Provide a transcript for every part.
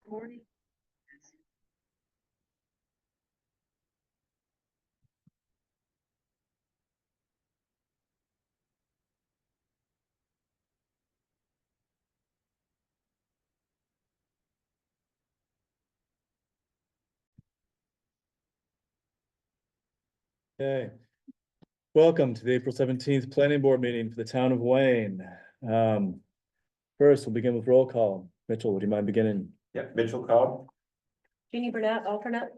Morning. Okay. Welcome to the April 17th Planning Board meeting for the town of Wayne. First, we'll begin with roll call. Mitchell, would you mind beginning? Yeah, Mitchell Cobb. Jeannie Burnett, alternate.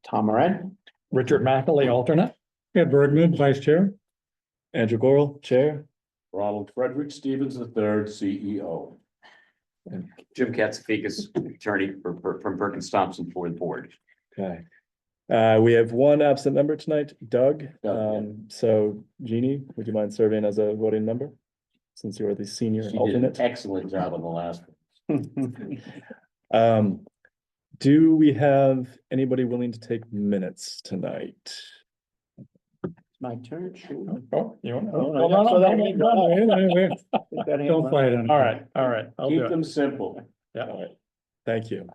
Tom Moran. Richard McAlee, alternate. Ed Bergman, vice chair. Andrew Gorel, chair. Ronald Frederick Stevens III, CEO. Jim Katsifikas, attorney from Perkins Thompson for the board. Okay. We have one absent member tonight, Doug. Doug, yeah. So Jeannie, would you mind serving as a voting member? Since you're the senior She did an alternate. excellent job on the last one. Do we have anybody willing to take minutes tonight? My turn. Oh, you want? Oh, Hold yeah, on, so that wait, means- Don't fight it. All All right, I'll Keep do it. them simple. Yeah. All right, thank you.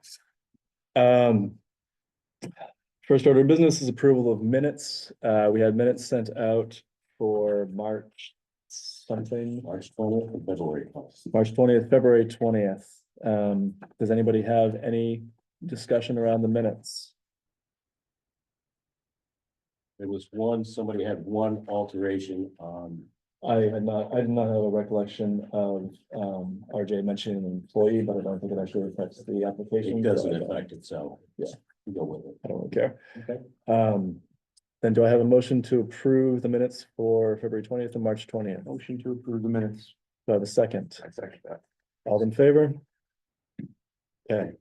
First order of business is approval of minutes. We had minutes sent out for March something, March 20th and February 12th. March 20th, February 20th. Does anybody have any discussion around the minutes? There was one, somebody had one alteration on, I did not have a recollection of RJ mentioning an employee, but I don't think it actually affects the application. it doesn't so I don't- affect it, so. Yeah. you Go with it. I don't really care. Okay. Then do I have a motion to approve the minutes for February 20th and March 20th? Do Motion to approve the minutes. I have a second? I second that. All in favor? Okay.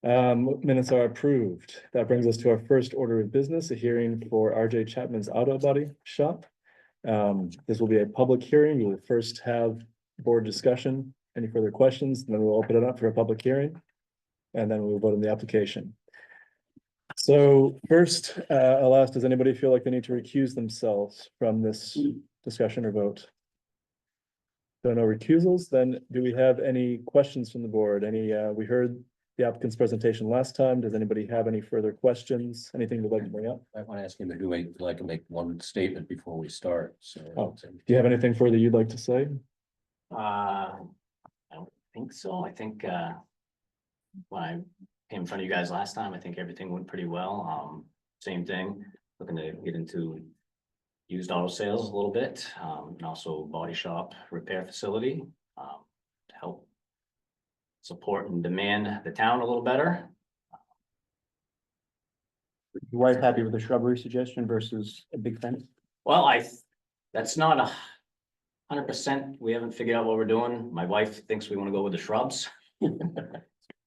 Minutes are approved. That brings us to our first order of business, a hearing for RJ Chapman's Auto Body Shop. This will be a public hearing. We will first have board discussion. Any further questions? And then we'll open it up for a public hearing. And then we'll vote on the application. So first, I'll ask, does anybody feel like they need to recuse themselves from this discussion or vote? There are no recusals, then do we have any questions from the board? We heard the applicant's presentation last time. Does anybody have any further questions? Anything they'd like to bring up? I want to ask him to do like make one statement before we start, so. Oh. Do you have anything further you'd like to say? I don't think so. I think, when I came in front of you guys last time, I think everything went pretty well. Same thing, looking to get into used auto sales a little bit, and also body shop repair facility, to help support and demand the town a little better. Your wife happy with the shrubbery suggestion versus a big fence? Well, that's not 100%. We haven't figured out what we're doing. My wife thinks we want to go with the shrubs.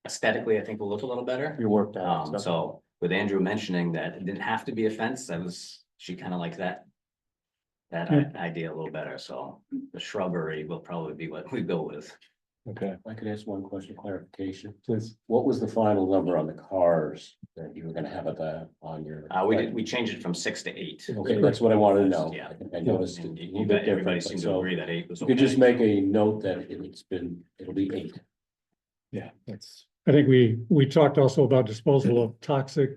Aesthetically, I think will look a little better. You worked out. So with Andrew mentioning that it didn't have to be a fence, she kind of likes that. That idea a little better, so the shrubbery will probably be what we go with. Okay, I could ask one question, clarification. please. What was the final number on the cars that you were gonna have on your? We changed it from 6 to 8. Okay, that's what I wanted to know. Yeah. I think I noticed. it And a little bit everybody different, seemed to so agree that 8 was. You could just okay. make a note that it'll be 8. Yeah, that's, I think we talked also about disposal of toxic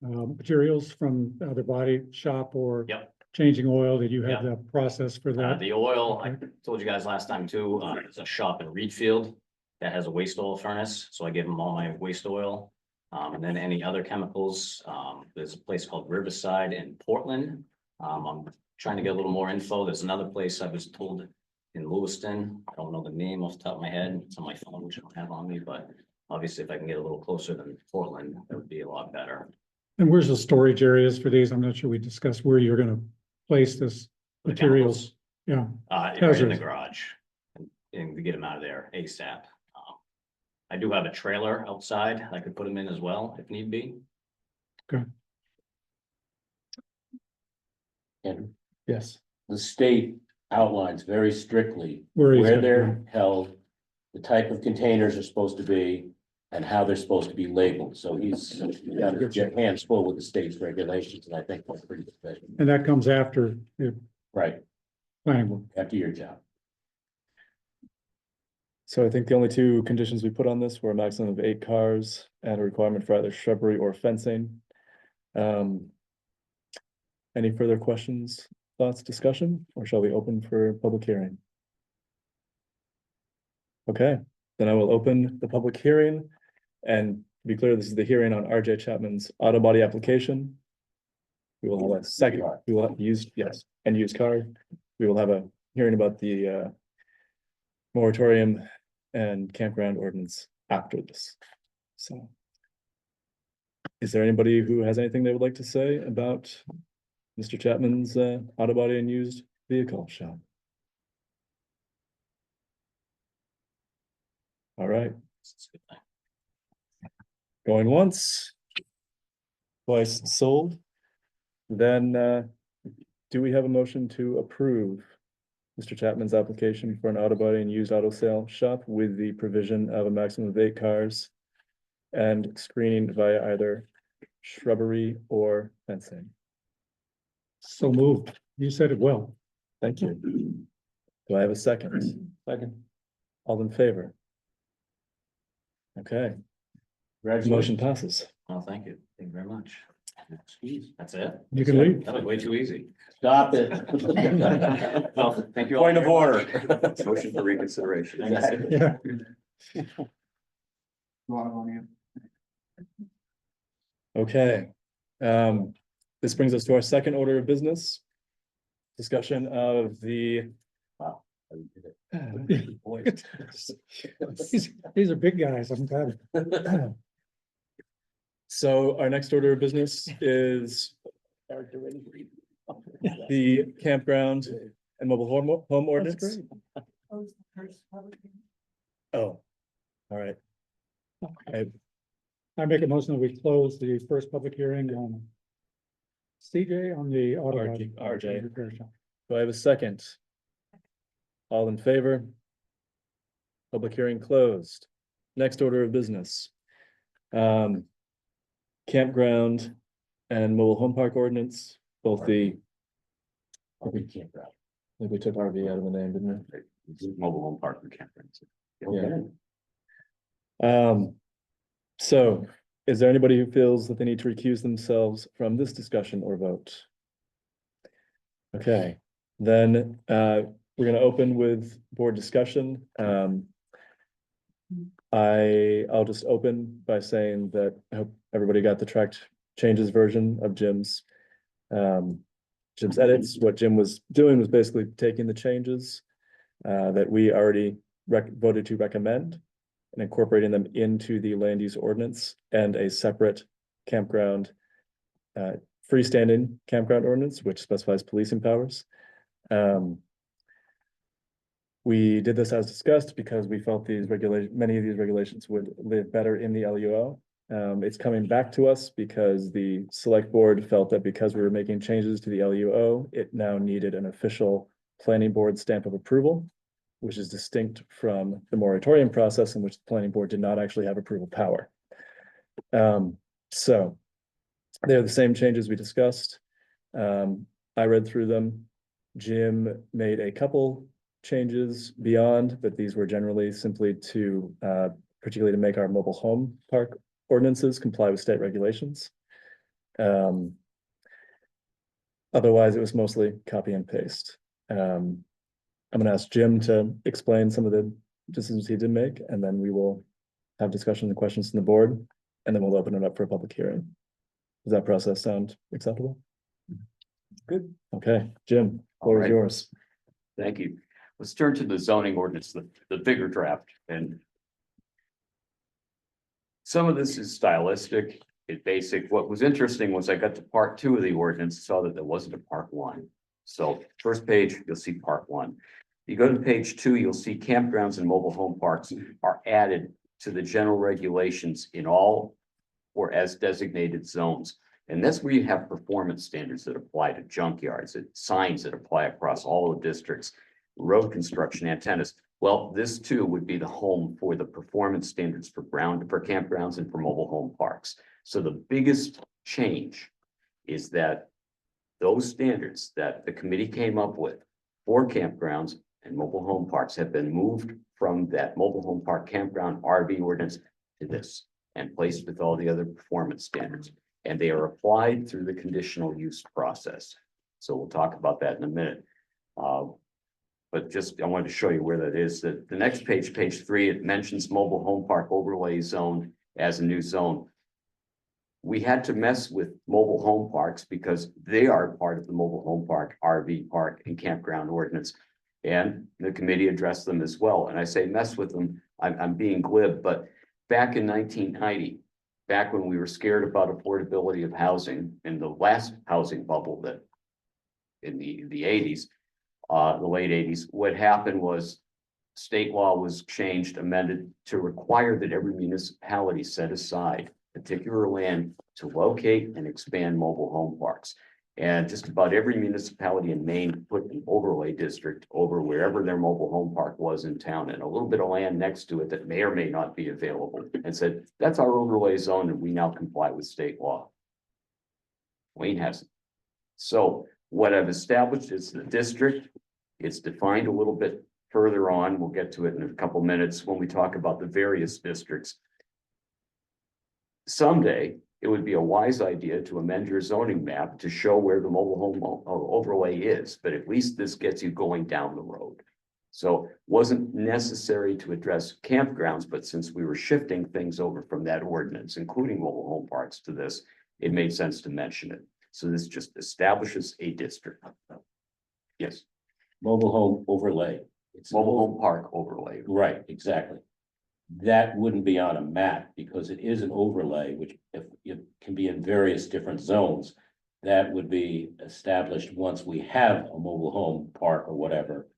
materials from the body shop or Yep. changing oil. Did you have Yep. the process for that? The oil, I told you guys last time too, it's a shop in Reedfield that has a waste oil furnace, so I give them all my waste oil. And then any other chemicals, there's a place called Riverside in Portland. I'm trying to get a little more info. There's another place I was told in Lewiston. I don't know the name off the top of my head. It's on my phone, which I don't have on me, but obviously if I can get a little closer than Portland, that would be a lot better. And where's the storage areas for these? I'm not sure we discussed where you're gonna place this The materials. Yeah, Right in the Hazardous. garage, and to get them out of there ASAP. I do have a trailer outside. I could put them in as well if need be. And yes. the state outlines very strictly where is where it? they're held, the type of containers are supposed to be, and how they're supposed to be labeled. So he's got his hands full with the state's regulations, and I think that's pretty efficient. And that comes after the Right, planning board. after your job. So I think the only two conditions we put on this were a maximum of 8 cars and a requirement for either shrubbery or fencing. Any further questions, thoughts, discussion, or shall we open for public hearing? Okay, then I will open the public hearing. And to be clear, this is the hearing on RJ Chapman's auto body application. We will have a second, we will have used, yes, and used car. We will have a hearing about the moratorium and campground ordinance after this. So. Is there anybody who has anything they would like to say about Mr. Chapman's auto body and used vehicle shop? All right, It's a good thing. going once. Twice sold. Then do we have a motion to approve Mr. Chapman's application for an auto body and used auto sale shop with the provision of a maximum of 8 cars and screening via either shrubbery or fencing? So moved. You said it well. Thank you. Do I have a second? Second. All in favor? Okay, motion passes. Well, thank you. Thank you very much. That's it? You can leave. That was way too easy. Stop it. Well, thank you all. Point of very order. much. Motion for reconsideration. Yeah. Okay. This brings us to our second order of business. Discussion of the. These are big guys. I'm glad. So our next order of business is the campground and mobile home ordinance. Oh, all right. I make a motion that we close the first public hearing on CJ on the auto. RJ. Do I have a second? All in favor? Public hearing closed. Next order of business. Campground and mobile home park ordinance, both the. I think we took RV out of the name, didn't Mobile home park and campgrounds. we? So is there anybody who feels that they need to recuse themselves from this discussion or vote? Okay, then we're gonna open with board discussion. I'll just open by saying that I hope everybody got the tracked changes version of Jim's edits. What Jim was doing was basically taking the changes that we already voted to recommend and incorporating them into the land use ordinance and a separate campground freestanding campground ordinance, which specifies policing powers. We did this as discussed because we felt many of these regulations would live better in the LUO. It's coming back to us because the select board felt that because we were making changes to the LUO, it now needed an official planning board stamp of approval, which is distinct from the moratorium process in which the planning board did not actually have approval power. So they're the same changes we discussed. I read through them. Jim made a couple changes beyond, but these were generally simply to particularly to make our mobile home park ordinances comply with state regulations. Otherwise, it was mostly copy and paste. I'm gonna ask Jim to explain some of the decisions he did make, and then we will have discussion and questions from the board, and then we'll open it up for a public hearing. Does that process sound acceptable? Good. Okay, Jim, floor is right. yours. Thank you. Let's turn to the zoning ordinance, the bigger draft, and some of this is stylistic, it's basic. What was interesting was I got to part 2 of the ordinance, saw that there wasn't a part 1. So first page, you'll see part 1. You go to page 2, you'll see campgrounds and mobile home parks are added to the general regulations in all or as designated zones. And that's where you have performance standards that apply to junkyards, signs that apply across all the districts, road construction, antennas. Well, this too would be the home for the performance standards for campgrounds and for mobile home parks. So the biggest change is that those standards that the committee came up with for campgrounds and mobile home parks have been moved from that mobile home park campground RV ordinance to this and placed with all the other performance standards. And they are applied through the conditional use process. So we'll talk about that in a minute. But just, I wanted to show you where that is. The next page, page 3, it mentions mobile home park overlay zone as a new zone. We had to mess with mobile home parks because they are part of the mobile home park, RV park and campground ordinance. And the committee addressed them as well. And I say mess with them, I'm being glib, but back in 1990, back when we were scared about affordability of housing in the last housing bubble that in the 80s, the late 80s, what happened was state law was changed, amended to require that every municipality set aside particular land to locate and expand mobile home parks. And just about every municipality in Maine put an overlay district over wherever their mobile home park was in town and a little bit of land next to it that may or may not be available, and said, that's our overlay zone and we now comply with state law. Wayne hasn't. So what I've established is the district. It's defined a little bit further on. We'll get to it in a couple minutes when we talk about the various districts. Someday, it would be a wise idea to amend your zoning map to show where the mobile home overlay is, but at least this gets you going down the road. So wasn't necessary to address campgrounds, but since we were shifting things over from that ordinance, including mobile home parks, to this, it made sense to mention it. So this just establishes a district. Yes, Mobile home overlay. It's mobile home park overlay. Right, exactly. That wouldn't be on a map because it is an overlay, which if it can be in various different zones. That would be established once we have a mobile home park or whatever.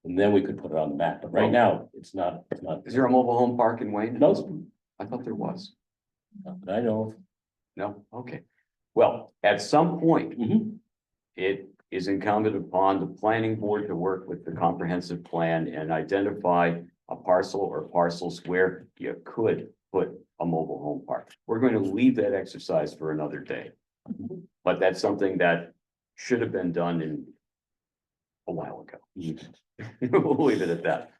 And then we could put it on the map, but right now, it's not. Is there a mobile home park in Wayne? No. I thought there was. But I know. No, okay. Well, at some point, Mhm. it is incumbent upon the planning board to work with the comprehensive plan and identify a parcel or parcels where you could put a mobile home park. We're going to leave that exercise for another day. But that's something that should have been done in a while ago. We'll leave it at that.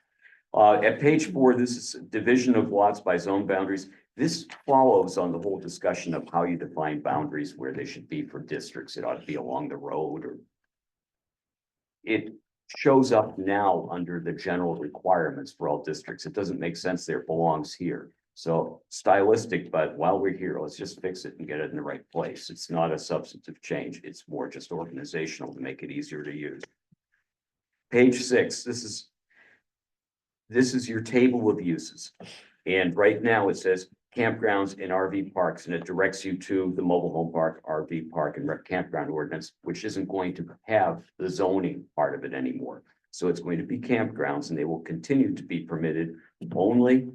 At page 4, this is division of lots by zone boundaries. This follows on the whole discussion of how you define boundaries, where they should be for districts. It ought to be along the road, or it shows up now under the general requirements for all districts. It doesn't make sense there, it belongs here. So stylistic, but while we're here, let's just fix it and get it in the right place. It's not a substantive change. It's more just organizational to make it easier to use. Page 6, this is your table of uses. And right now it says campgrounds and RV parks, and it directs you to the mobile home park, RV park, and campground ordinance, which isn't going to have the zoning part of it anymore. So it's going to be campgrounds, and they will continue to be permitted only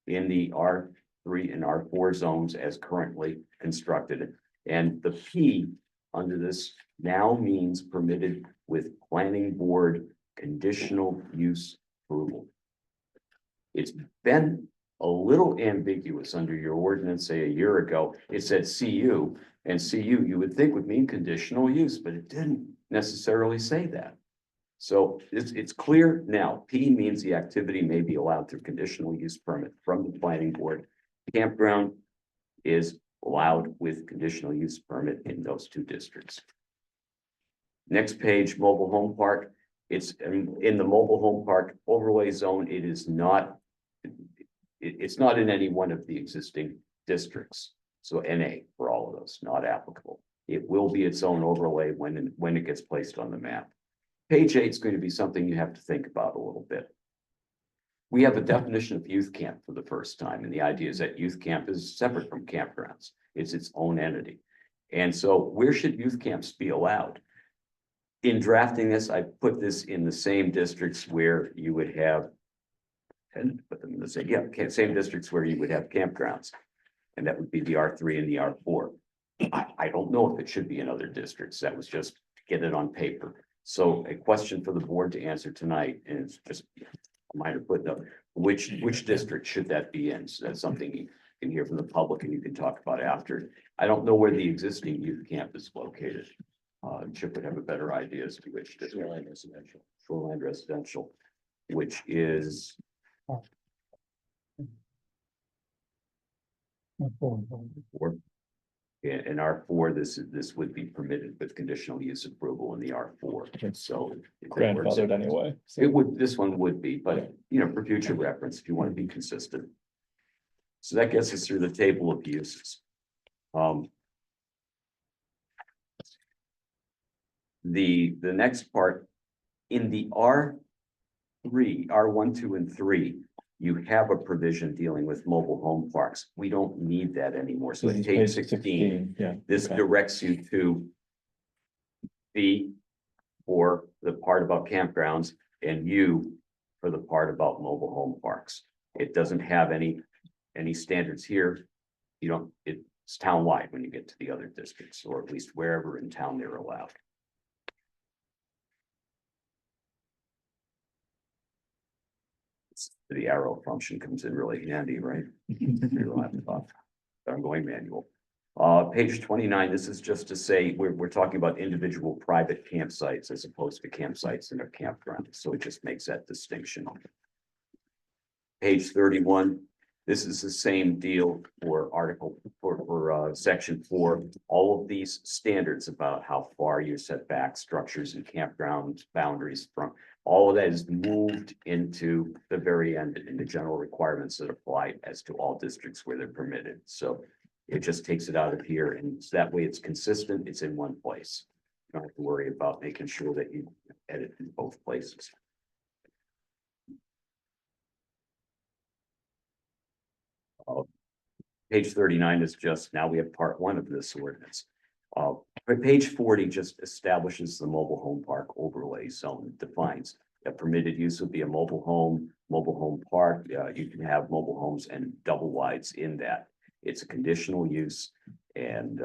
in the R3 and R4 zones as currently constructed. And the P under this now means permitted with planning board conditional use approval. It's been a little ambiguous under your ordinance, say a year ago. It said CU, and CU you would think would mean conditional use, but it didn't necessarily say that. So it's clear now. P means the activity may be allowed through conditional use permit from the planning board. Campground is allowed with conditional use permit in those two districts. Next page, mobile home park. It's in the mobile home park overlay zone. It is not. It's not in any one of the existing districts. So NA for all of those, not applicable. It will be its own overlay when it gets placed on the map. Page 8 is going to be something you have to think about a little bit. We have a definition of youth camp for the first time, and the idea is that youth camp is separate from campgrounds. It's its own entity. And so where should youth camps be allowed? In drafting this, I put this in the same districts where you would have, and put them in the same, same districts where you would have campgrounds. And that would be the R3 and the R4. I don't know if it should be in other districts. That was just to get it on paper. So a question for the board to answer tonight, and it's just a minor footnote, which district should that be in? So that's something you can hear from the public and you can talk about after. I don't know where the existing youth camp is located. Chip would have a better idea as to which district. Shoreline residential. Shoreline residential, which is Or in R4, this would be permitted with conditional use approval in the R4, so. if it works Grandfathered out- anyway. so- It would, this one would be, but, you know, for future reference, if you want to be consistent. So that gets us through the table of uses. The next part, in the R3, R1, 2, and 3, you have a provision dealing with mobile home parks. We don't need that anymore. So This in is page page 16, yeah. this okay. directs you to B for the part about campgrounds and U for the part about mobile home parks. It doesn't have any standards here. You don't, it's townwide when you get to the other districts, or at least wherever in town they're allowed. The arrow function comes in really handy, right? Your laptop. I'm going manual. Page 29, this is just to say, we're talking about individual private campsites as opposed to campsites in a campground, so it just makes that distinction. Page 31, this is the same deal for section 4. All of these standards about how far you set back structures and campground boundaries from, all of that is moved into the very end in the general requirements that apply as to all districts where they're permitted. So it just takes it out of here, and so that way it's consistent, it's in one place. You don't have to worry about making sure that you edit in both places. Page 39 is just, now we have part 1 of this ordinance. But page 40 just establishes the mobile home park overlay zone, defines that permitted use would be a mobile home park. You can have mobile homes and double wides in that. It's a conditional use, and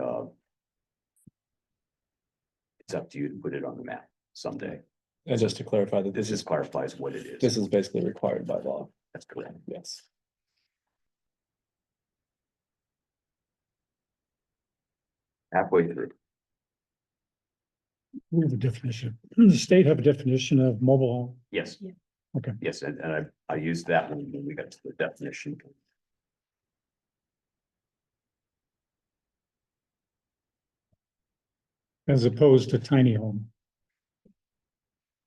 it's up to you to put it on the map someday. And just to clarify that This just clarifies what it is. this is basically required by law. That's correct. Yes. Halfway through. We have a definition. Does the state have a definition of mobile home? Yes. Yeah. Okay. Yes, and I used that one when we got to the definition. As opposed to tiny home.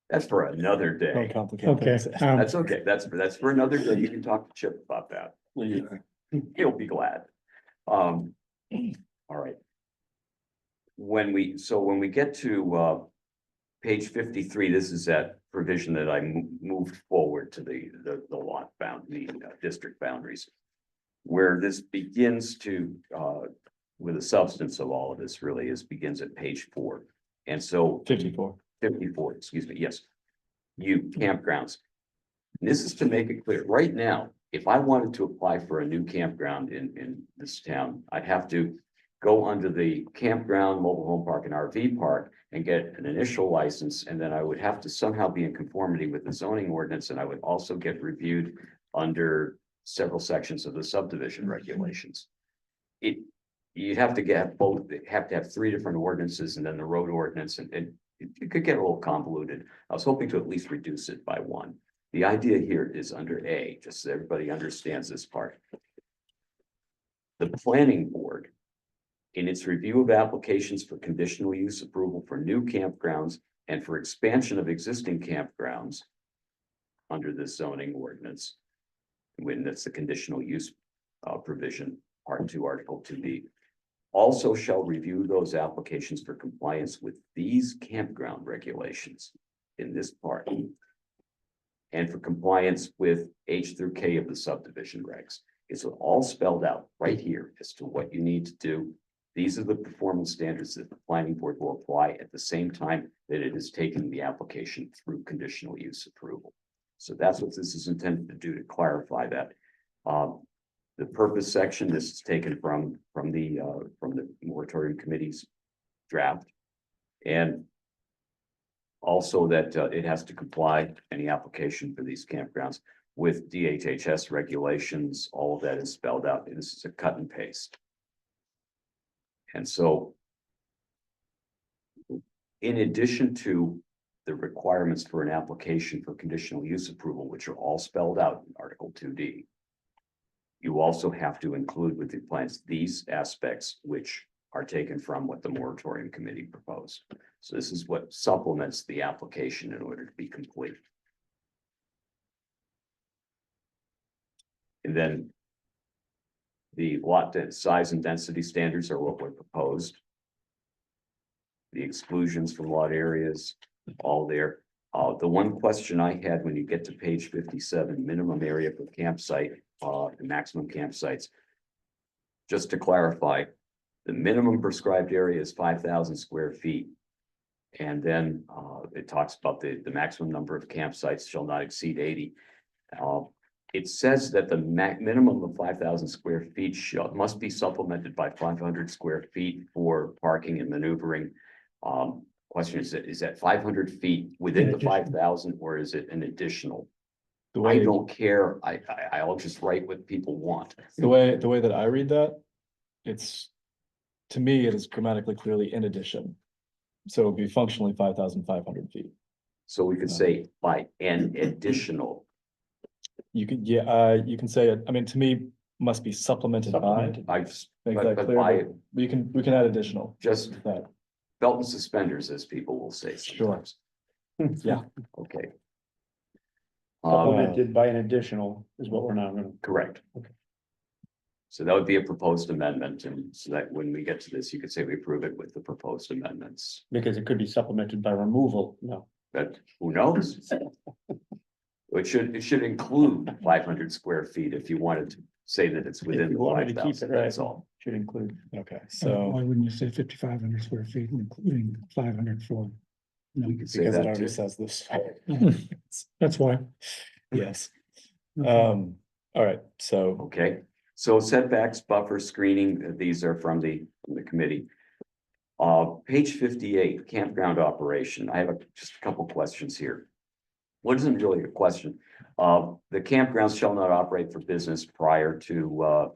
That's for another Don't day. complicate Okay, things. That's okay. That's for another day. You can talk to Chip about that. He'll be glad. All right. When we get to page 53, this is that provision that I moved forward to the lot bound, the district boundaries. Where this begins to with the substance of all of this really begins at page 4. And so 54. 54, excuse me, yes. Campgrounds. And this is to make it clear, right now, if I wanted to apply for a new campground in this town, I'd have to go under the campground, mobile home park and RV park and get an initial license. And then I would have to somehow be in conformity with the zoning ordinance. And I would also get reviewed under several sections of the subdivision regulations. You'd have to get both, have to have 3 different ordinances and then the road ordinance, and it could get a little convoluted. I was hoping to at least reduce it by 1. The idea here is under A, just so everybody understands this part. The planning board, in its review of applications for conditional use approval for new campgrounds and for expansion of existing campgrounds under this zoning ordinance, when that's the conditional use provision, part 2, article 2B, also shall review those applications for compliance with these campground regulations in this part, and for compliance with H through K of the subdivision regs. It's all spelled out right here as to what you need to do. These are the performance standards that the planning board will apply at the same time that it is taking the application through conditional use approval. So that's what this is intended to do, to clarify that. The purpose section, this is taken from the moratorium committee's draft. And also that it has to comply, any application for these campgrounds, with DHHS regulations. All of that is spelled out. This is a cut and paste. And so, in addition to the requirements for an application for conditional use approval, which are all spelled out in Article 2D. You also have to include with the plans these aspects which are taken from what the moratorium committee proposed. So this is what supplements the application in order to be complete. And then the lot size and density standards are what were proposed. The exclusions from lot areas, all there. The one question I had when you get to page 57, minimum area per campsite, and maximum campsites. Just to clarify, the minimum prescribed area is 5,000 square feet. And then it talks about the maximum number of campsites shall not exceed 80. It says that the minimum of 5,000 square feet must be supplemented by 500 square feet for parking and maneuvering. Question is that 500 feet within the 5,000 or is it an additional? The I way, don't care. I'll just write what people want. the way that I read that, it's, to me, it is grammatically clearly in addition. So it would be functionally 5,500 feet. So we could say by an additional. You could, yeah, you can say it, I mean, to me, must be supplemented by. Supplemented. I've, Make but that but clear, by but we can add additional. just to that. belt and suspenders, as people will say Sure. sometimes. Yeah. Okay. Supplemented by an additional is what we're now gonna. Correct. Okay. So that would be a proposed amendment, and so that when we get to this, you could say we approve it with the proposed amendments, Because it could be supplemented by removal, no. but who knows? It should include 500 square feet if you wanted to say that it's If within you the wanted to keep 5,000, it, right, that's all. should include. Okay, Why so, wouldn't you say 5,500 square feet, including 500 for? No, We could say because it that already too. says this. that's why. Yes. All right, so, Okay, so setbacks, buffer screening, these are from the committee. Page 58, campground operation. I have just a couple questions here. What isn't really a question? The campgrounds shall not operate for business prior to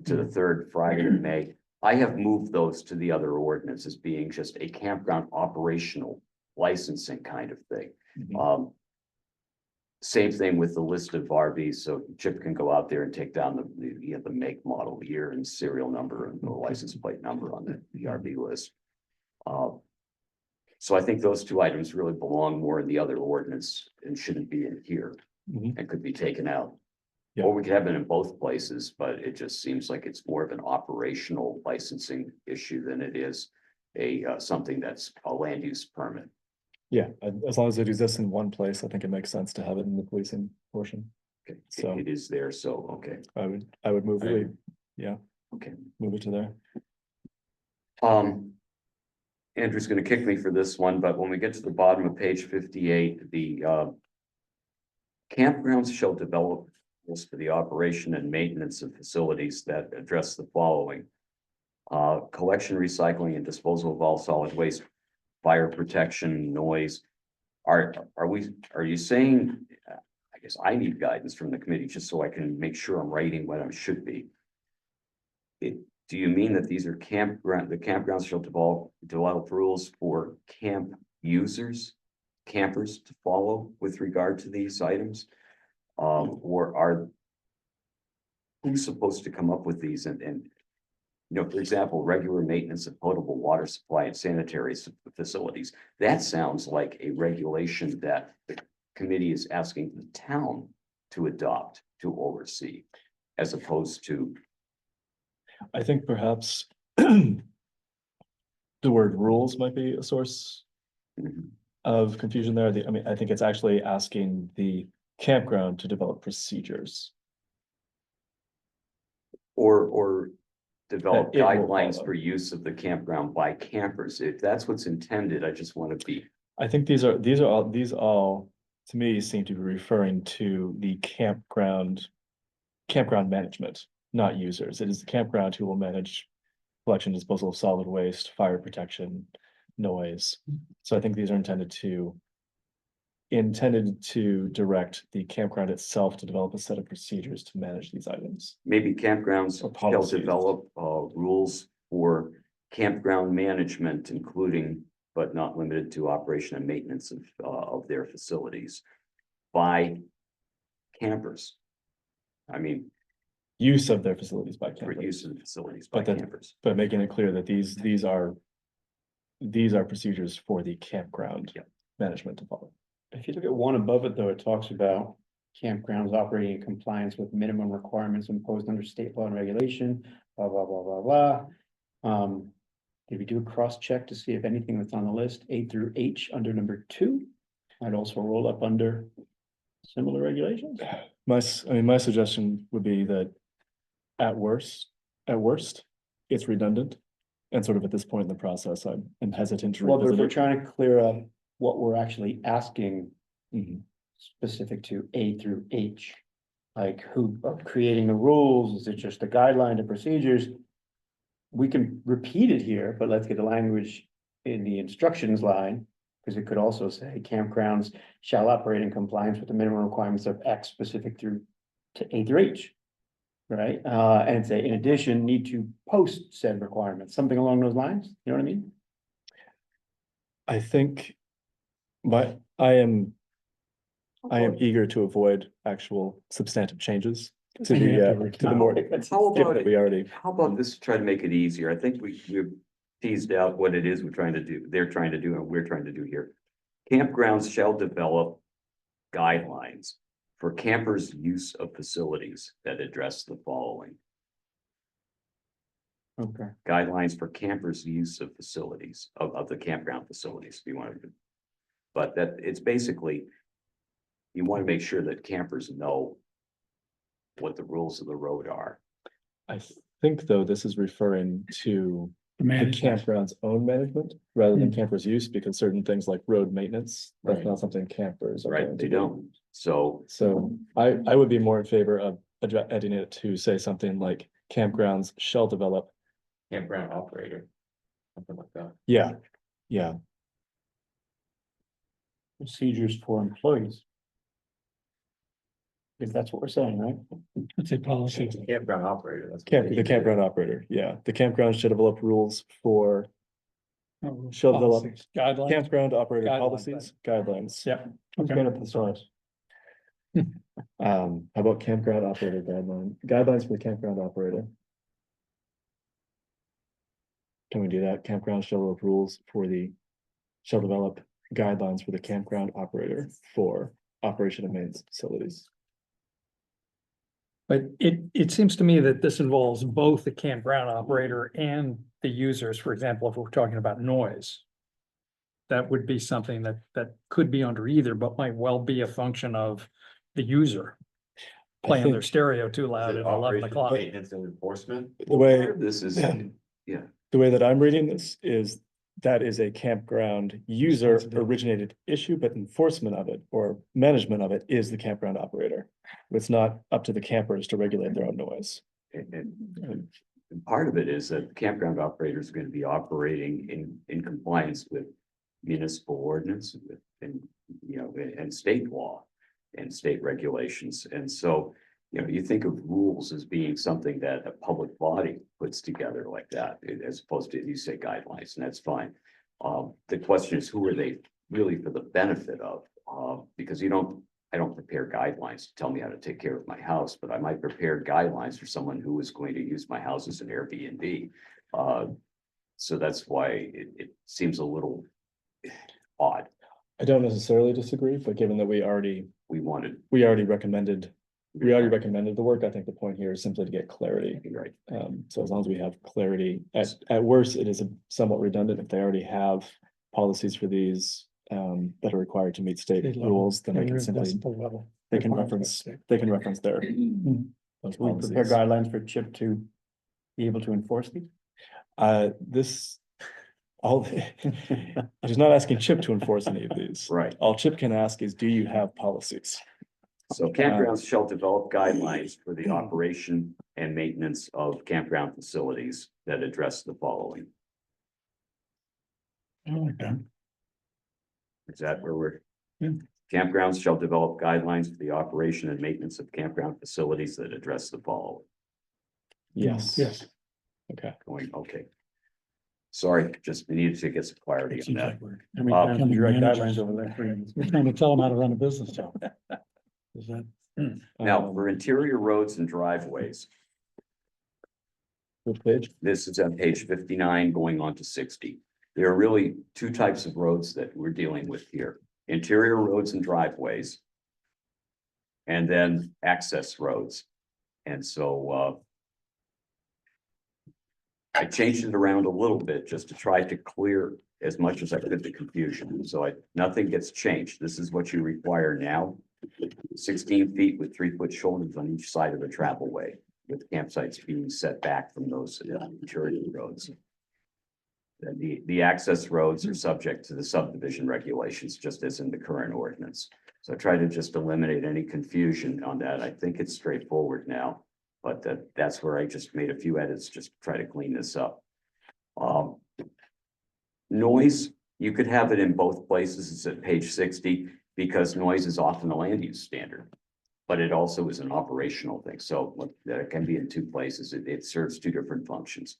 the third Friday in May. I have moved those to the other ordinance as being just a campground operational licensing kind of thing. mhm, Same thing with the list of RVs, so Chip can go out there and take down the make, model, year and serial number and the license plate number on the RV list. So I think those two items really belong more in the other ordinance and shouldn't be in here mhm. and could be taken out. Yeah. Or we could have it in both places, but it just seems like it's more of an operational licensing issue than it is something that's a land use permit. Yeah, as long as it exists in one place, I think it makes sense to have it in the policing portion. Okay, So- it is there, so, okay. I would move, Right. yeah, Okay. move it to there. Andrew's gonna kick me for this one, but when we get to the bottom of page 58, the campgrounds shall develop rules for the operation and maintenance of facilities that address the following. Collection, recycling, and disposal of all solid waste, fire protection, noise. Are you saying, I guess I need guidance from the committee just so I can make sure I'm writing what I should be. Do you mean that these are the campgrounds shall develop rules for camp users, campers to follow with regard to these items? Or are who's supposed to come up with these and you know, for example, regular maintenance of potable water supply and sanitary facilities? That sounds like a regulation that the committee is asking the town to adopt, to oversee, as opposed to. I think perhaps the word rules might be a source of confusion there. I mean, I think it's actually asking the campground to develop procedures. Or develop That it will guidelines follow. for use of the campground by campers. If that's what's intended, I just want to be. I think these all, to me, seem to be referring to the campground management, not users. It is the campground who will manage collection, disposal of solid waste, fire protection, noise. So I think these are intended to direct the campground itself to develop a set of procedures to manage these items. Maybe campgrounds Or shall policies. develop rules for campground management, including but not limited to operation and maintenance of their facilities by campers. I mean, Use of their facilities by for campers, use of the facilities by But that- campers. but making it clear that these are procedures for the campground Yep. management to follow. If you look at one above it, though, it talks about campgrounds operating in compliance with minimum requirements imposed under state law and regulation, blah, blah, blah, blah, blah. Did we do a cross check to see if anything that's on the list, A through H under number 2, might also roll up under similar regulations? My suggestion would be that at worst, it's redundant. And sort of at this point in the process, I'm hesitant to Well, but if revisit we're it. trying to clear up what we're actually asking Mhm. specific to A through H. Like who are creating the rules? Is it just the guideline, the procedures? We can repeat it here, but let's get the language in the instructions line. Because it could also say campgrounds shall operate in compliance with the minimum requirements of X specific through to A through H. Right? And say, in addition, need to post said requirements, something along those lines, you know what I mean? I think, but I am eager to avoid actual substantive changes to the more. How about that we already, How about this, to try to make it easier? I think we've teased out what it is we're trying to do, they're trying to do, and we're trying to do here. Campgrounds shall develop guidelines for campers' use of facilities that address the following. Okay. Guidelines for campers' use of facilities, of the campground facilities, if you want to. But that, it's basically, you want to make sure that campers know what the rules of the road are. I think though, this is referring to the Management. campground's own management rather than campers' use, because certain things like road maintenance, that's Right. not something campers are Right, going they to do. don't. So So I would be more in favor of adding it to say something like campgrounds shall develop. Campground operator, something like that. Yeah, Procedures for employees. If that's what we're saying, right? It's a policy. Campground operator, that's. the campground operator, yeah. The campground should develop rules for Shall develop Policies, Guidelines. campground operator Guidelines, policies, guidelines. Yeah. Who's Okay. going up the start? How about campground operator guidelines for the campground operator? Can we do that? Campground shall develop rules for shall develop guidelines for the campground operator for operation and maintenance facilities. But it seems to me that this involves both the campground operator and the users. For example, if we're talking about noise. That would be something that could be under either, but might well be a function of the user. I Playing their think stereo too loud at 11 o'clock. Maintenance and enforcement. the way, part of this is, yeah, the way that I'm reading this is that is a campground user Responsibility. originated issue, but enforcement of it or management of it is the campground operator. It's not up to the campers to regulate their own noise. and part of it is that the campground operators are going to be operating in compliance with municipal ordinance and, you know, and state law and state regulations. And so, you know, you think of rules as being something that a public body puts together like that, as opposed to, you say guidelines, and that's fine. The question is, who are they really for the benefit of? Because I don't prepare guidelines to tell me how to take care of my house, but I might prepare guidelines for someone who is going to use my house as an Airbnb. So that's why it seems a little odd. I don't necessarily disagree, but given that we already recommended the work, I think the point here is simply to get clarity. Right. So as long as we have clarity, at worst, it is somewhat redundant if they already have policies for these that are required to meet state State level. rules, then they can simply, Decibel level. they can reference their. those Can we prepare policies. guidelines for Chip to be able to enforce these? She's not asking Chip to enforce any of these. Right. All Chip can ask is, do you have policies? So campgrounds shall develop guidelines for the operation and maintenance of campground facilities that address the following. Okay. Is that where we're? Yeah. Campgrounds shall develop guidelines for the operation and maintenance of campground facilities that address the following. Yes. Yes. Okay. Okay. Sorry, just needed to get some clarity It on seems that. like we're. how many Uh, times Can do we write managers- guidelines over there for you? We're trying to tell them how to run a business, so. Is that, Now, Um, for interior roads and driveways, Which page? this is on page 59 going on to 60. There are really two types of roads that we're dealing with here, interior roads and driveways. And then access roads. And so, I changed it around a little bit just to try to clear as much as I could the confusion. So nothing gets changed. This is what you require now. 16 feet with 3-foot shoulders on each side of the travel way, with campsites being set back from those interior roads. And the access roads are subject to the subdivision regulations, just as in the current ordinance. So I try to just eliminate any confusion on that. I think it's straightforward now. But that's where I just made a few edits, just to try to clean this up. Noise, you could have it in both places. It's at page 60, because noise is often a land use standard. But it also is an operational thing. So that can be in two places. It serves two different functions.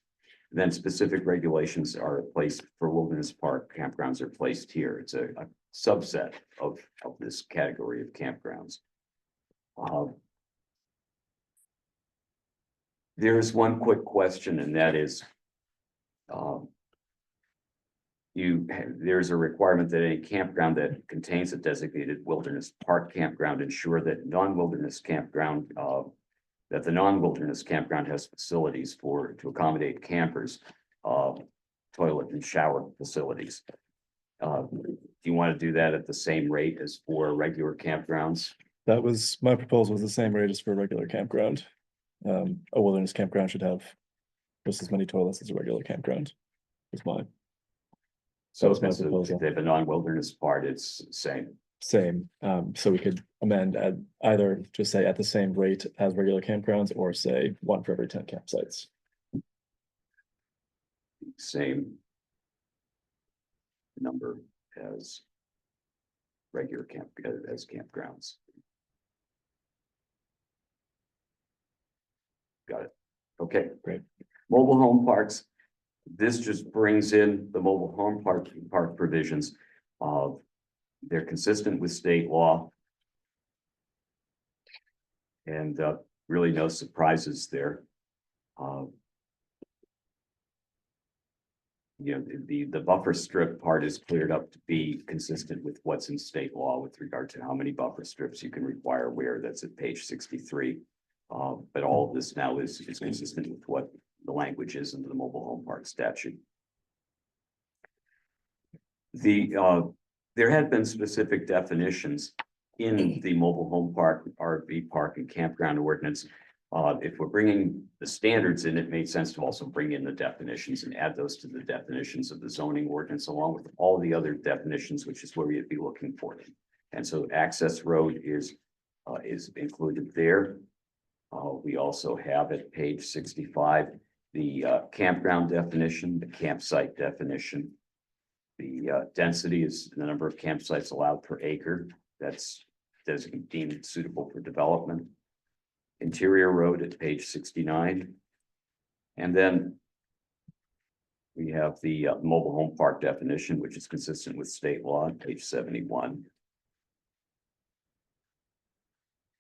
Then specific regulations are placed for wilderness park campgrounds are placed here. It's a subset of this category of campgrounds. There's one quick question, and that is, there's a requirement that any campground that contains a designated wilderness park campground ensure that non-wilderness campground, that the non-wilderness campground has facilities to accommodate campers, toilet and shower facilities. Do you want to do that at the same rate as for regular campgrounds? That was, my proposal was the same rate as for a regular campground. A wilderness campground should have just as many toilets as a regular campground. Is mine. So was my if proposal. they have a non-wilderness part, it's the same. Same, so we could amend at either just say at the same rate as regular campgrounds, or say 1 for every 10 campsites. Same number as regular as campgrounds. Got it. Okay. Great. Mobile home parks. This just brings in the mobile home park provisions. They're consistent with state law. And really no surprises there. The buffer strip part is cleared up to be consistent with what's in state law with regard to how many buffer strips you can require where. That's at page 63. But all of this now is consistent with what the language is into the mobile home park statute. There had been specific definitions in the mobile home park, RV park and campground ordinance. If we're bringing the standards in, it made sense to also bring in the definitions and add those to the definitions of the zoning ordinance, along with all the other definitions, which is where you'd be looking for them. And so access road is included there. We also have at page 65, the campground definition, the campsite definition. The density is the number of campsites allowed per acre. That's deemed suitable for development. Interior road at page 69. And then we have the mobile home park definition, which is consistent with state law on page 71.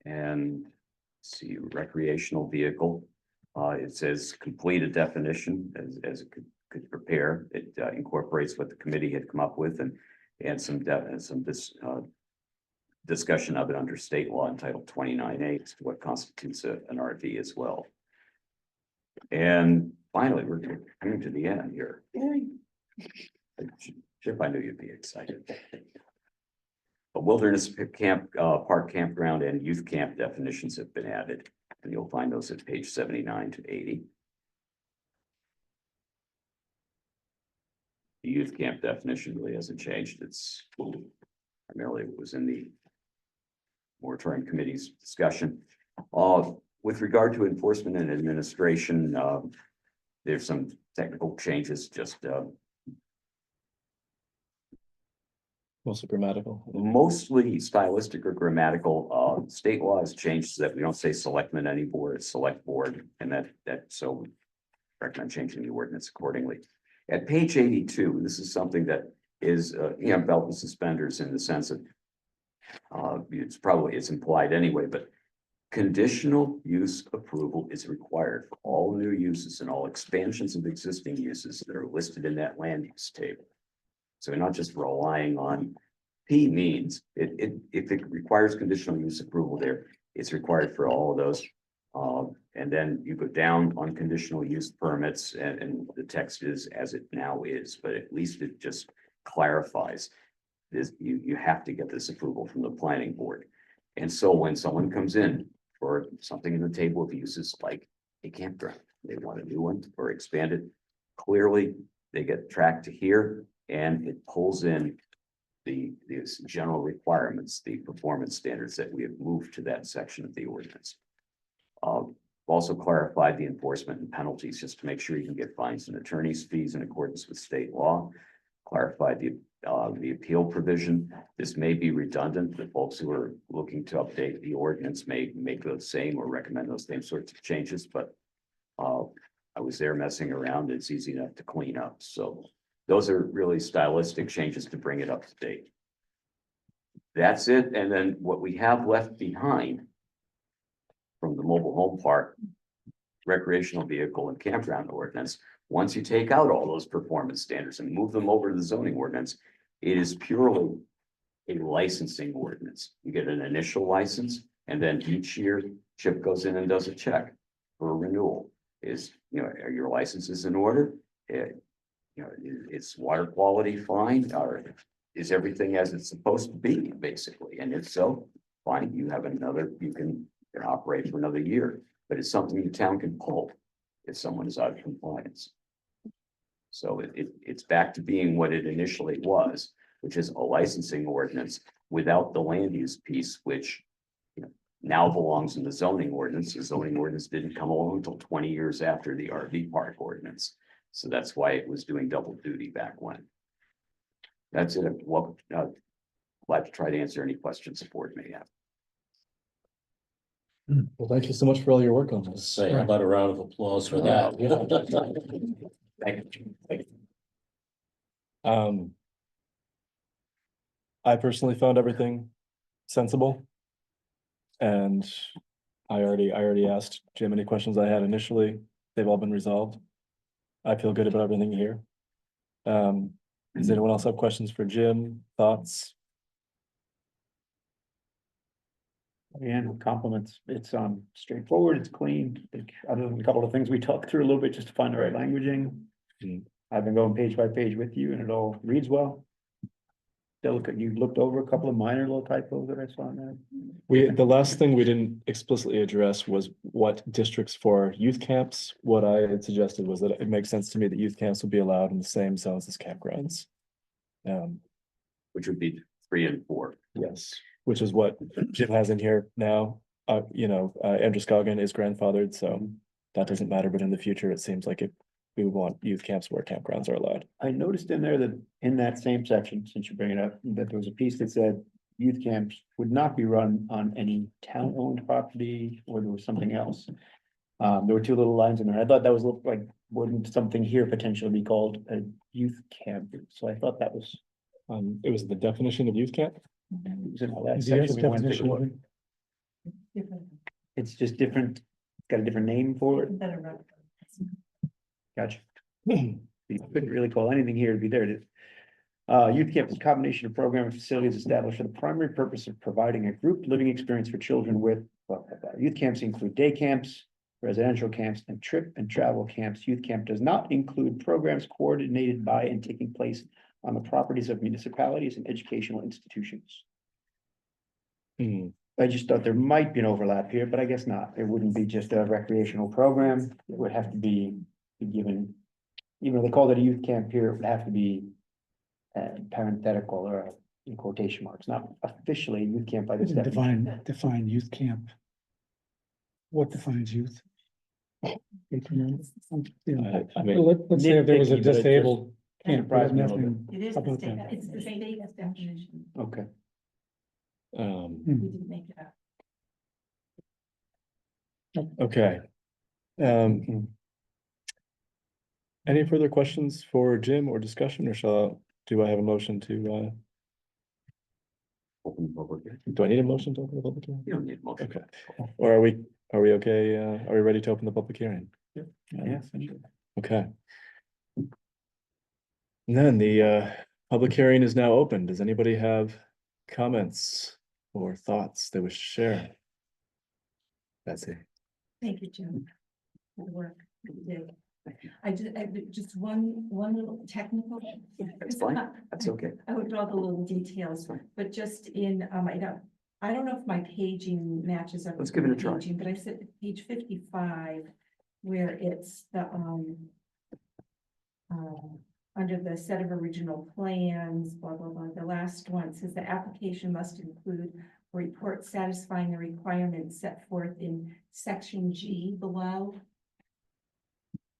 And see, recreational vehicle. It says complete a definition as it could prepare. It incorporates what the committee had come up with and some discussion of it under state law in Title 29A, what constitutes an RV as well. And finally, we're coming to the end here. Chip, I knew you'd be excited. A wilderness park campground and youth camp definitions have been added, and you'll find those at page 79 to 80. The youth camp definition really hasn't changed. It's primarily what was in the moratorium committee's discussion. With regard to enforcement and administration, there's some technical changes, just Mostly grammatical. mostly stylistic or grammatical. State law has changed so that we don't say selectmen anymore, it's select board, and that so recommend changing the ordinance accordingly. At page 82, this is something that is, belt and suspenders in the sense of, it's implied anyway, but conditional use approval is required for all new uses and all expansions of existing uses that are listed in that land use table. So we're not just relying on P means, if it requires conditional use approval there, it's required for all of those. And then you go down on conditional use permits and the text is as it now is, but at least it just clarifies. This, you have to get this approval from the planning board. And so when someone comes in for something in the table of uses like a campground, they want a new one or expanded, clearly they get tracked to here and it pulls in these general requirements, the performance standards that we have moved to that section of the ordinance. Also clarified the enforcement and penalties just to make sure you can get fines and attorney's fees in accordance with state law. Clarified the appeal provision. This may be redundant. The folks who are looking to update the ordinance may make those same or recommend those same sorts of changes, but I was there messing around. It's easy enough to clean up. So those are really stylistic changes to bring it up to date. That's it. And then what we have left behind from the mobile home park, recreational vehicle and campground ordinance, once you take out all those performance standards and move them over to the zoning ordinance, it is purely a licensing ordinance. You get an initial license and then each year Chip goes in and does a check for a renewal. Are your licenses in order? Is water quality fine, or is everything as it's supposed to be, basically? And if so, fine, you can operate for another year, but it's something the town can pull if someone is out of compliance. So it's back to being what it initially was, which is a licensing ordinance without the land use piece, which now belongs in the zoning ordinance. The zoning ordinance didn't come along until 20 years after the RV park ordinance. So that's why it was doing double duty back when. That's it. Well, glad to try to answer any questions the board may have. Well, thank you so much for all your work on this. Say, how about a round of applause for that? Thank you. I personally found everything sensible. And I already asked Jim any questions I had initially. They've all been resolved. I feel good about everything here. Does anyone else have questions for Jim? Thoughts? Again, compliments. It's straightforward, it's clean, other than a couple of things we talked through a little bit just to find the right languaging. I've been going page by page with you and it all reads well. You looked over a couple of minor little typos that I saw in there. The last thing we didn't explicitly address was what districts for youth camps. What I had suggested was that it makes sense to me that youth camps would be allowed in the same zones as campgrounds. Which would be 3 and 4. Yes, which is what Jim has in here now. Androscoggin is grandfathered, so that doesn't matter, but in the future, it seems like we would want youth camps where campgrounds are allowed. I noticed in there that in that same section, since you bring it up, that there was a piece that said youth camps would not be run on any town-owned property, or there was something else. There were 2 little lines in there. I thought that was looked like, wouldn't something here potentially be called a youth camp? So I thought that was. It was the definition of youth camp. It was in all that Yes, section. We wanted to take a definition look. of it. It's just different, it's got a different name for it. Gotcha. You couldn't really call anything here to be there. Youth camp is a combination of program and facilities established for the primary purpose of providing a group living experience for children with. Youth camps include day camps, residential camps, and trip and travel camps. Youth camp does not include programs coordinated by and taking place on the properties of municipalities and educational institutions. I just thought there might be an overlap here, but I guess not. It wouldn't be just a recreational program. It would have to be given, even though they called it a youth camp here, it would have to be parenthetical or in quotation marks, not officially a youth camp by this definition. Define youth camp. What defines youth? I mean, Let's say if there was a Nitpicky, but it's just disabled camp, surprised me a little nothing It is about the state, that. it's the state definition. Okay. We didn't make it up. Okay. Any further questions for Jim or discussion, or do I have a motion to, Open the public hearing. do I need a motion to open the public hearing? You don't need a motion. Okay. Or are we okay? Are we ready to open the public hearing? Yes. Okay. And then the public hearing is now open. Does anybody have comments or thoughts they wish to share? Betsy. Thank you, Jim. For the work that you did. I just one little technical. That's fine. That's okay. I would draw the little details, but just in, I don't know if my paging matches up. Let's with give it a the try. paging, But I said page 55, where it's the, under the set of original plans, blah, blah, blah, the last one says the application must include a report satisfying the requirements set forth in section G below.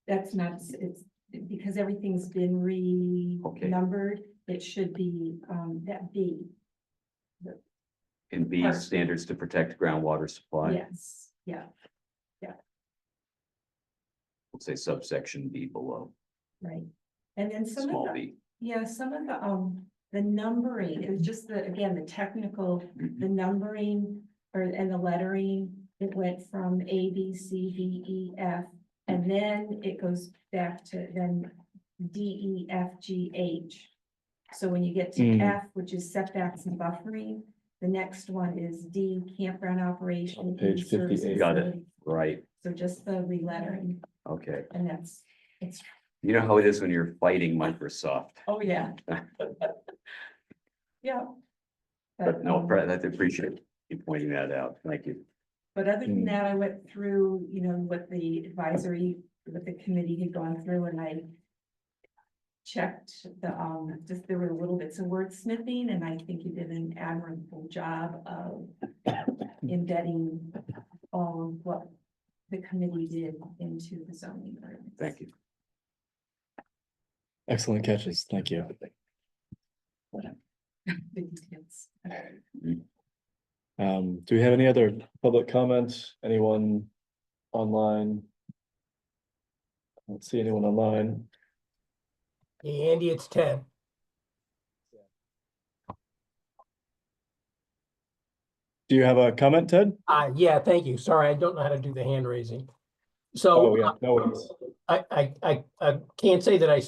That's not, it's because everything's been renumbered, it should be, that B. And B, standards to protect groundwater supply. Yes, yeah, We'll say subsection B below, right. And then some of small the, b. yeah, some of the numbering, it was just the, again, the technical, the numbering and the lettering. It went from A, B, C, D, E, F, and then it goes back to then D, E, F, G, H. So when you get to Mm. F, which is setbacks and buffering, the next one is D, campground operation. On page E, service 58. Got it. facility. Right, So just the relettering, okay. and it's, You know how it is when you're fighting Microsoft, oh, yeah. Yeah. but no, um, I appreciate you pointing that out. Thank you. But other than Mm. that, I went through, what the advisory, what the committee had gone through, and I checked the, just there were little bits of wordsmithing, and I think you did an admirable job of embedding all of what the committee did into the zoning. ordinance. Thank you. Excellent catches. Thank you. The details. Do we have any other public comments? Anyone online? I don't see anyone online. Hey, Andy, it's Ted. Do you have a comment, Ted? Yeah, thank you. Sorry, I don't know how to do the hand raising. Oh, So yeah, no worries. I can't say that I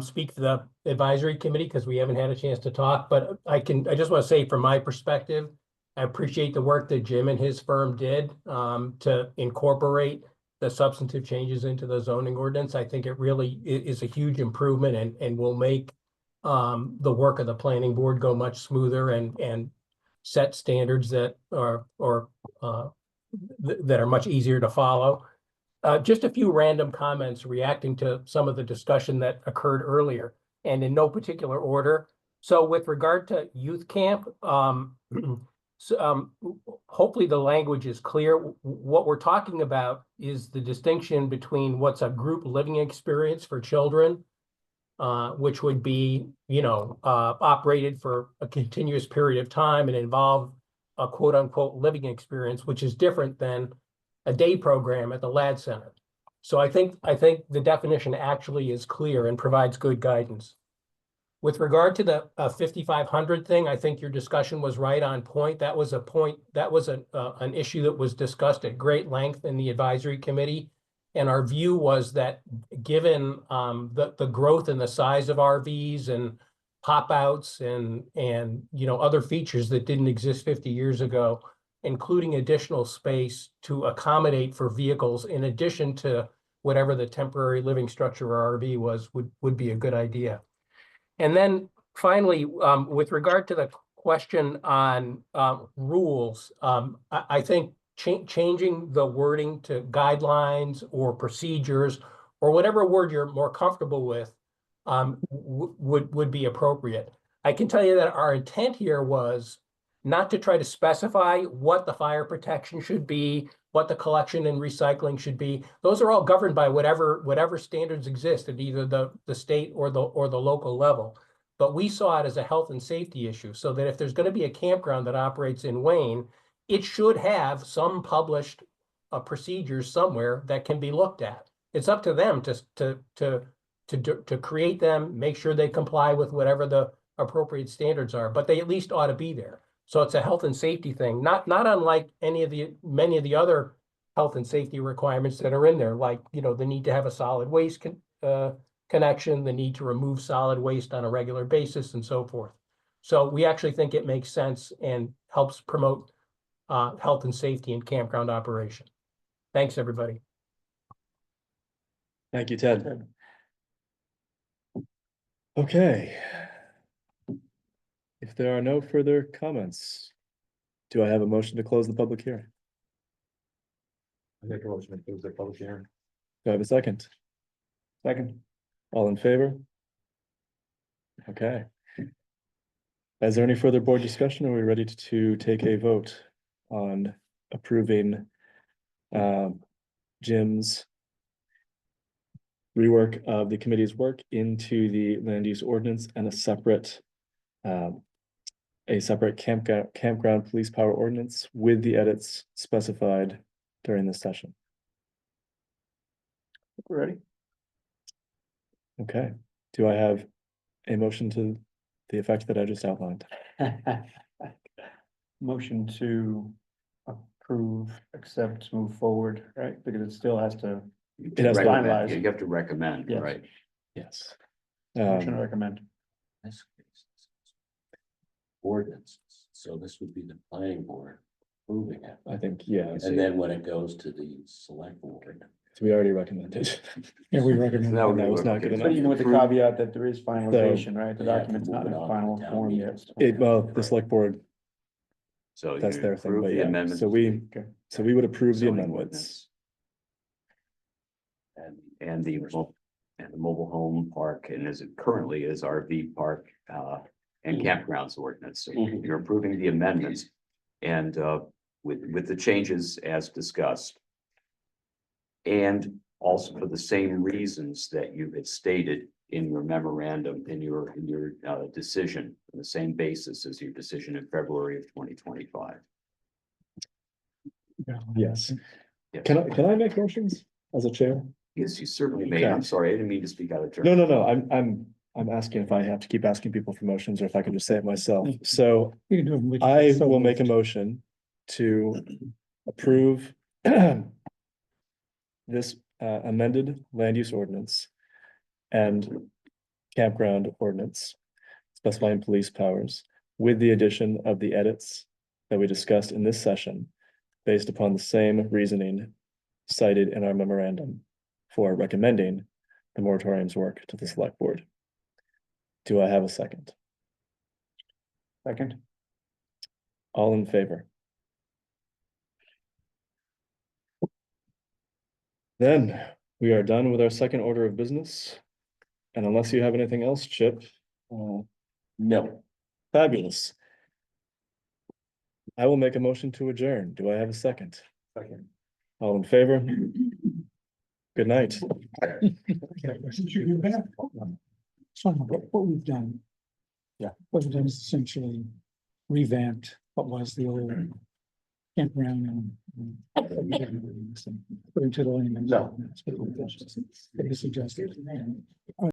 speak for the advisory committee because we haven't had a chance to talk, but I just want to say from my perspective, I appreciate the work that Jim and his firm did to incorporate the substantive changes into the zoning ordinance. I think it really is a huge improvement and will make the work of the planning board go much smoother and set standards that are that are much easier to follow. Just a few random comments reacting to some of the discussion that occurred earlier and in no particular order. So with regard to youth camp, hopefully the language is clear. What we're talking about is the distinction between what's a group living experience for children, which would be, operated for a continuous period of time and involve a quote unquote living experience, which is different than a day program at the LAD Center. So I think the definition actually is clear and provides good guidance. With regard to the 5,500 thing, I think your discussion was right on point. That was an issue that was discussed at great length in the advisory committee. And our view was that given the growth in the size of RVs and pop outs and other features that didn't exist 50 years ago, including additional space to accommodate for vehicles in addition to whatever the temporary living structure or RV was, would be a good idea. And then finally, with regard to the question on rules, I think changing the wording to guidelines or procedures or whatever word you're more comfortable with would be appropriate. I can tell you that our intent here was not to try to specify what the fire protection should be, what the collection and recycling should be. Those are all governed by whatever standards exist at either the state or the local level. But we saw it as a health and safety issue, so that if there's going to be a campground that operates in Wayne, it should have some published procedures somewhere that can be looked at. It's up to them to to create them, make sure they comply with whatever the appropriate standards are, but they at least ought to be there. So it's a health and safety thing, not unlike many of the other health and safety requirements that are in there, like, you know, the need to have a solid waste connection, the need to remove solid waste on a regular basis and so forth. So we actually think it makes sense and helps promote health and safety in campground operation. Thanks, everybody. Thank you, Ted. Okay. If there are no further comments, do I have a motion to close the public hearing? I think a motion to close the public hearing. Do I have a second? Second. All in favor? Okay. Is there any further board discussion? Are we ready to take a vote on approving Jim's rework of the committee's work into the land use ordinance and a separate campground police power ordinance with the edits specified during this session? We're ready. Okay, do I have a motion to the effect that I just outlined? Motion to approve, accept, move forward, right? Because it still has to. It has to Recommend. finalize. Yeah, you have to recommend, Yes. right? Yes. Motion to recommend. Ordinances, so this would be the planning board approving it. I think, yeah, And then when it goes to the select board. we already recommended. Yeah, we recommend. That would That be was what- not good okay, But enough. even with the caveat that there is finalization, right? The they have to document's move not in it a on to final town form meeting. yet. Well, the select board, So that's you their thing, approve but the yeah, amendments so to we, Okay. so we would approve the zoning amendments. And And the mobile home park, and as it currently is RV park, and campgrounds ordinance. So Mhm. you're approving the amendments. And, with the changes as discussed. And also for the same reasons that you had stated in your memorandum, in your decision, on the same basis as your decision in February of 2025. Yes. Yes. Can I make motions as a chair? Yes, you certainly may. I'm Okay. sorry, I didn't mean to speak out of turn. No, I'm asking if I have to keep asking people for motions or if I can just say it myself. So You can do them with- I so will make a moved. motion to approve this amended land use ordinance and campground ordinance specifying police powers with the addition of the edits that we discussed in this session based upon the same reasoning cited in our memorandum for recommending the moratorium's work to the select board. Do I have a second? Second. All in favor? Then we are done with our second order of business. And unless you have anything else, Chip, no, fabulous. I will make a motion to adjourn. Do I have a second? Second. All in favor? Good night. So what we've done. Yeah. What we've done is essentially revamped what was the old campground and. Put into the. No. It is suggested.